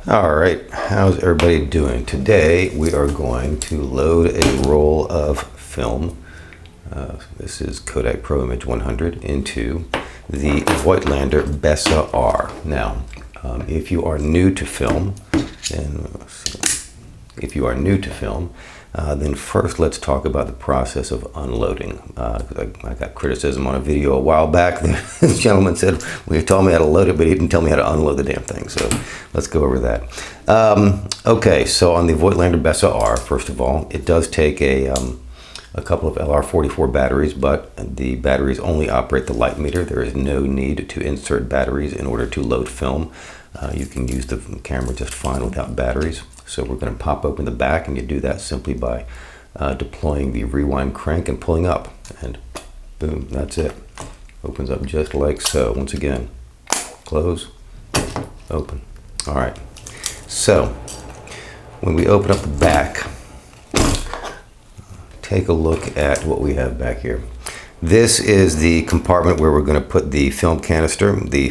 All right, how's everybody doing? Today we are going to load a roll of film. This is Kodak Pro Image 100 into the Voigtlander Bessa R. Now, if you are new to film, then first let's talk about the process of unloading. I got criticism on a video a while back. This gentleman said, well, he told me how to load it, but he didn't tell me how to unload the damn thing. So let's go over that. Okay, so on the Voigtlander Bessa R, first of all, it does take a couple of LR44 batteries, but the batteries only operate the light meter. There is no need to insert batteries in order to load film. You can use the camera just fine without batteries. So we're going to pop open the back, and you do that simply by deploying the rewind crank and pulling up, and boom, that's it. Opens up just like so. Once again, close, open. All right, so when we open up the back, take a look at what we have back here. This is the compartment where we're going to put the film canister. The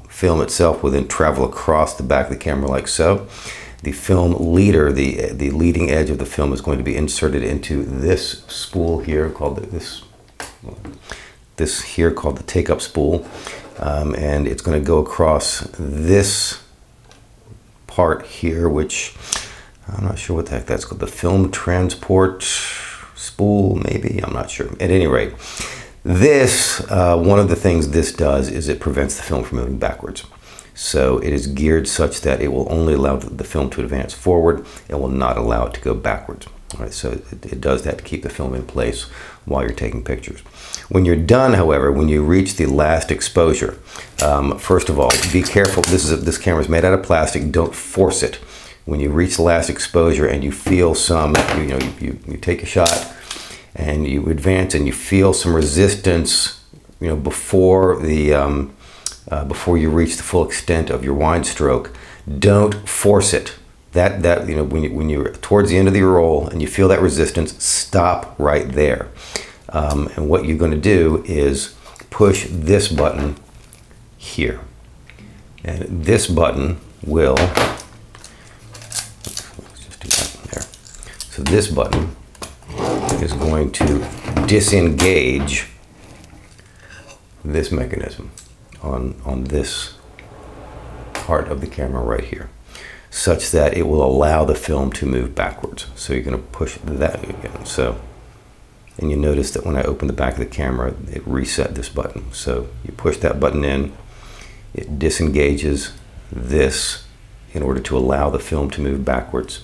film itself will then travel across the back of the camera like so. The film leader, the leading edge of the film, is going to be inserted into this spool here called this here called the take-up spool, and it's going to go across this part here, which I'm not sure what the heck that's called. The film transport spool, maybe, I'm not sure. At any rate, this one of the things this does is it prevents the film from moving backwards. So it is geared such that it will only allow the film to advance forward. It will not allow it to go backwards. All right, so it does that to keep the film in place while you're taking pictures. When you're done, however, when you reach the last exposure, first of all, be careful. This camera is made out of plastic. Don't force it. When you reach the last exposure and you feel some, you take a shot and you advance and you feel some resistance, before the before you reach the full extent of your wind stroke, don't force it. When you're towards the end of the roll and you feel that resistance, stop right there. And what you're going to do is push this button here, and this button will. So this button is going to disengage this mechanism on this part of the camera right here, such that it will allow the film to move backwards. So you're going to push that again. So, and you notice that when I open the back of the camera, it reset this button. So you push that button in, it disengages this in order to allow the film to move backwards.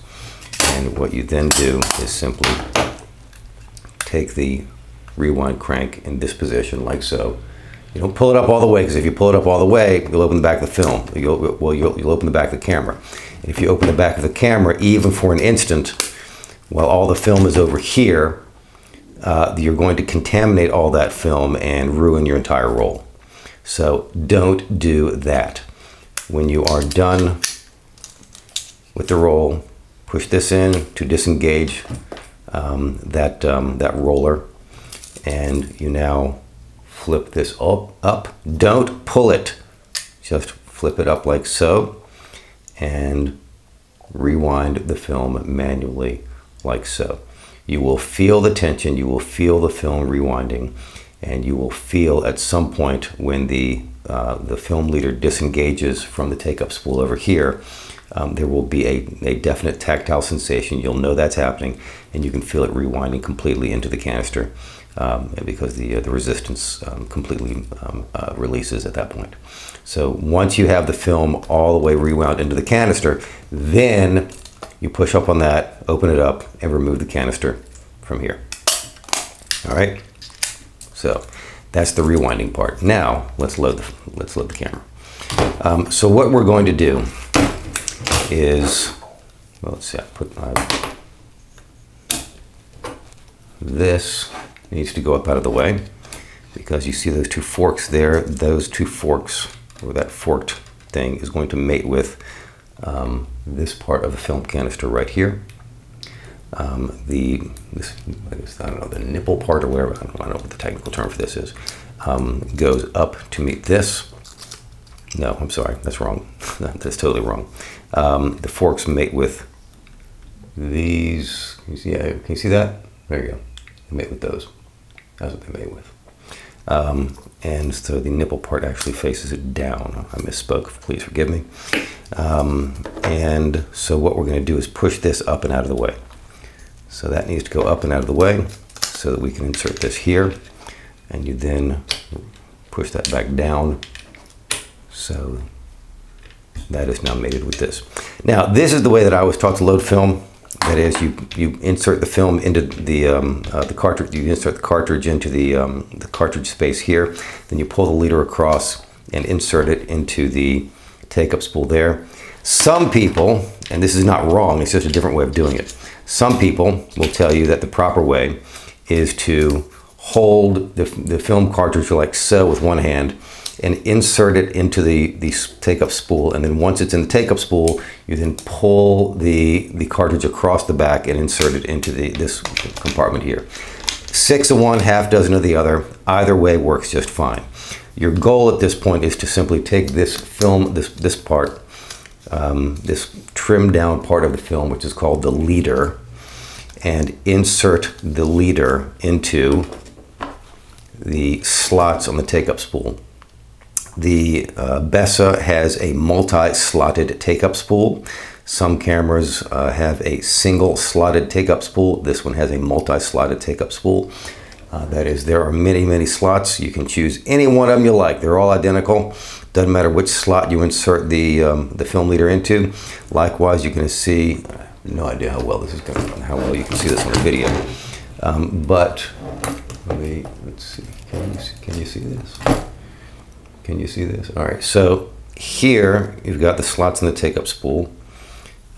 And what you then do is simply take the rewind crank in this position like so. You don't pull it up all the way, because if you pull it up all the way, you'll open the back of the film. You'll open the back of the camera. And if you open the back of the camera, even for an instant, while all the film is over here, you're going to contaminate all that film and ruin your entire roll. So don't do that. When you are done with the roll, push this in to disengage that roller, and you now flip this up. Don't pull it, just flip it up like so, and rewind the film manually like so. You will feel the tension, you will feel the film rewinding, and you will feel at some point when the film leader disengages from the take-up spool over here, there will be a definite tactile sensation. You'll know that's happening, and you can feel it rewinding completely into the canister, because the resistance completely releases at that point. So once you have the film all the way rewound into the canister, then you push up on that, open it up, and remove the canister from here. All right. So that's the rewinding part. Now let's load the camera. So what we're going to do is, well, let's see, this needs to go up out of the way, because you see those two forks there. Those two forks, or that forked thing, is going to mate with this part of the film canister right here. I don't know, the nipple part or whatever, I don't know what the technical term for this is, goes up to meet this. No, I'm sorry, that's wrong. That's totally wrong. The forks mate with these. Yeah, can you see that? There you go. They mate with those. That's what they mate with. And so the nipple part actually faces it down. I misspoke, please forgive me. And so what we're going to do is push this up and out of the way. So that needs to go up and out of the way so that we can insert this here. And you then push that back down. So that is now mated with this. Now, this is the way that I was taught to load film. That is, you insert the film into the cartridge. You insert the cartridge into the cartridge space here. Then you pull the leader across and insert it into the take-up spool there. Some people, and this is not wrong, it's just a different way of doing it. Some people will tell you that the proper way is to hold the film cartridge like so with one hand and insert it into the take-up spool, and then once it's in the take-up spool, you then pull the cartridge across the back and insert it into this compartment here. 6 of one, half dozen of the other. Either way works just fine. Your goal at this point is to simply take this film, this part, this trimmed down part of the film, which is called the leader, and insert the leader into the slots on the take-up spool. The Bessa has a multi-slotted take-up spool. Some cameras have a single slotted take-up spool. This one has a multi-slotted take-up spool. That is, there are many, many slots. You can choose any one of them you like. They're all identical. Doesn't matter which slot you insert the film leader into. Likewise, you're going to see, I have no idea how well this is going to run, how well you can see this on the video. But let's see. Can you see this? Can you see this? All right, so here you've got the slots in the take-up spool,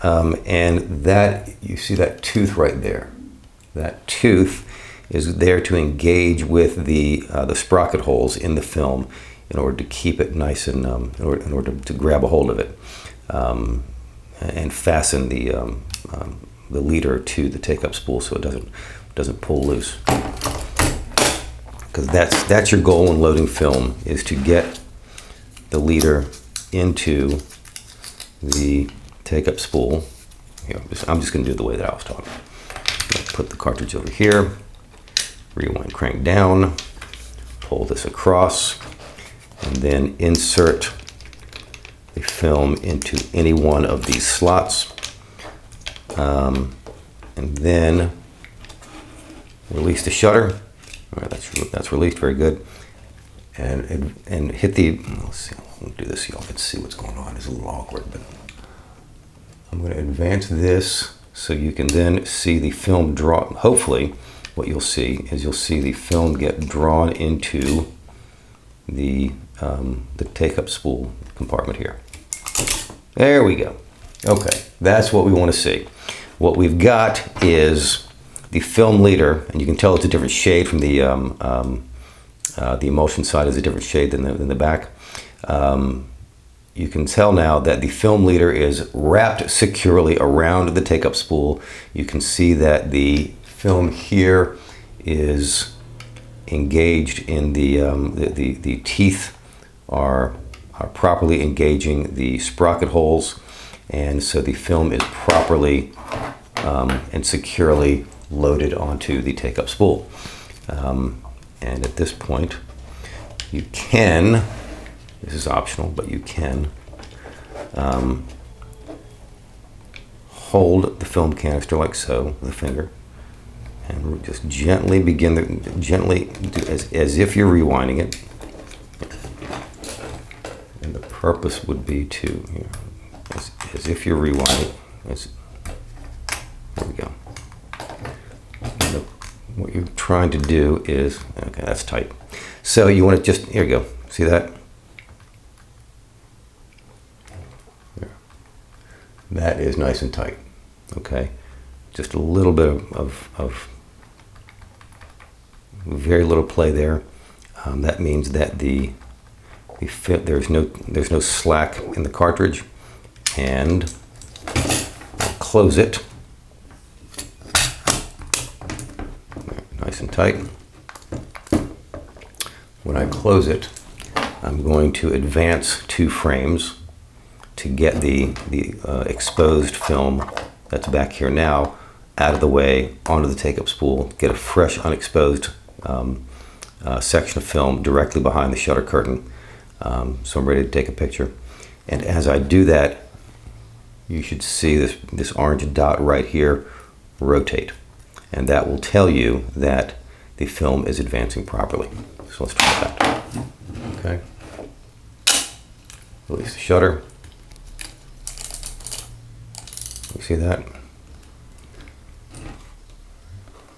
and that, you see that tooth right there. That tooth is there to engage with the sprocket holes in the film in order to keep it nice and in order to grab a hold of it and fasten the leader to the take-up spool so it doesn't pull loose. Because that's your goal in loading film, is to get the leader into the take-up spool. Here, I'm just going to do it the way that I was taught. Put the cartridge over here, rewind crank down, pull this across, and then insert the film into any one of these slots, and then release the shutter. All right, that's released, very good. And hit the, let's see, I'll do this so y'all can see what's going on. It's a little awkward, but I'm going to advance this so you can then see the film draw. Hopefully, what you'll see is the film get drawn into the take-up spool compartment here. There we go. Okay, that's what we want to see. What we've got is the film leader, and you can tell it's a different shade from the emulsion side is a different shade than the back. You can tell now that the film leader is wrapped securely around the take-up spool. You can see that the film here is engaged in the teeth are properly engaging the sprocket holes, and so the film is properly and securely loaded onto the take-up spool. And at this point, you can, this is optional, but you can hold the film canister like so with a finger, and just gently begin gently do as if you're rewinding it. And the purpose would be to, you know, as if you're rewinding. There we go. What you're trying to do is, okay, that's tight. So you want to just, here you go. See that? There. That is nice and tight. Okay. Just a little bit of very little play there. That means that there's no slack in the cartridge, and I'll close it. Nice and tight. When I close it, I'm going to advance 2 frames to get the exposed film that's back here now out of the way onto the take-up spool, get a fresh unexposed section of film directly behind the shutter curtain. So I'm ready to take a picture. And as I do that, you should see this orange dot right here rotate. And that will tell you that the film is advancing properly. So let's try that. Okay. Release the shutter. You see that?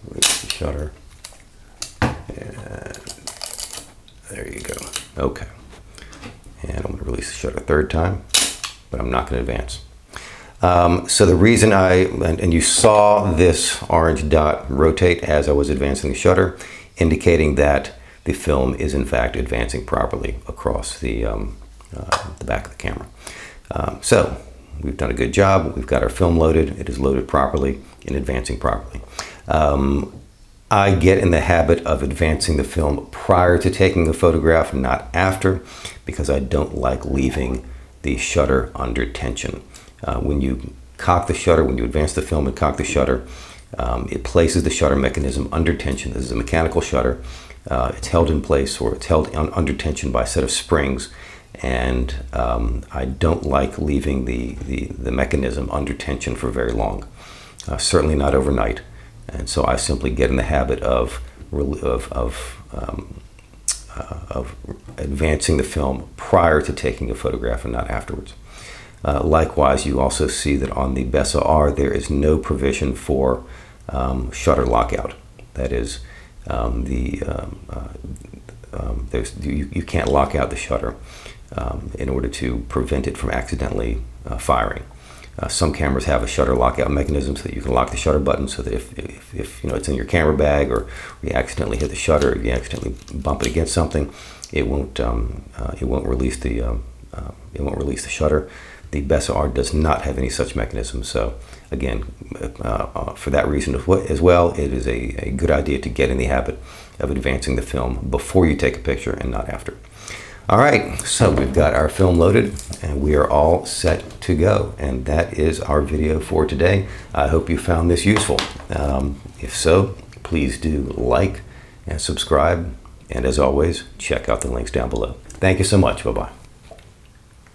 Release the shutter. And there you go. Okay. And I'm going to release the shutter a 3rd time, but I'm not going to advance. So the reason and you saw this orange dot rotate as I was advancing the shutter, indicating that the film is in fact advancing properly across the back of the camera. So we've done a good job. We've got our film loaded. It is loaded properly and advancing properly. I get in the habit of advancing the film prior to taking the photograph, not after, because I don't like leaving the shutter under tension. When you cock the shutter, when you advance the film and cock the shutter, it places the shutter mechanism under tension. This is a mechanical shutter. It's held in place, or it's held under tension by a set of springs, and I don't like leaving the mechanism under tension for very long, certainly not overnight. And so I simply get in the habit of advancing the film prior to taking a photograph and not afterwards. Likewise, you also see that on the Bessa R there is no provision for shutter lockout. That is, you can't lock out the shutter in order to prevent it from accidentally firing. Some cameras have a shutter lockout mechanism so that you can lock the shutter button, so that if you know it's in your camera bag, or you accidentally hit the shutter, or you accidentally bump it against something, it won't release the shutter. The Bessa R does not have any such mechanism. So again, for that reason as well, it is a good idea to get in the habit of advancing the film before you take a picture and not after. All right, so we've got our film loaded and we are all set to go. And that is our video for today. I hope you found this useful. If so, please do like and subscribe. And as always, check out the links down below. Thank you so much. Bye-bye.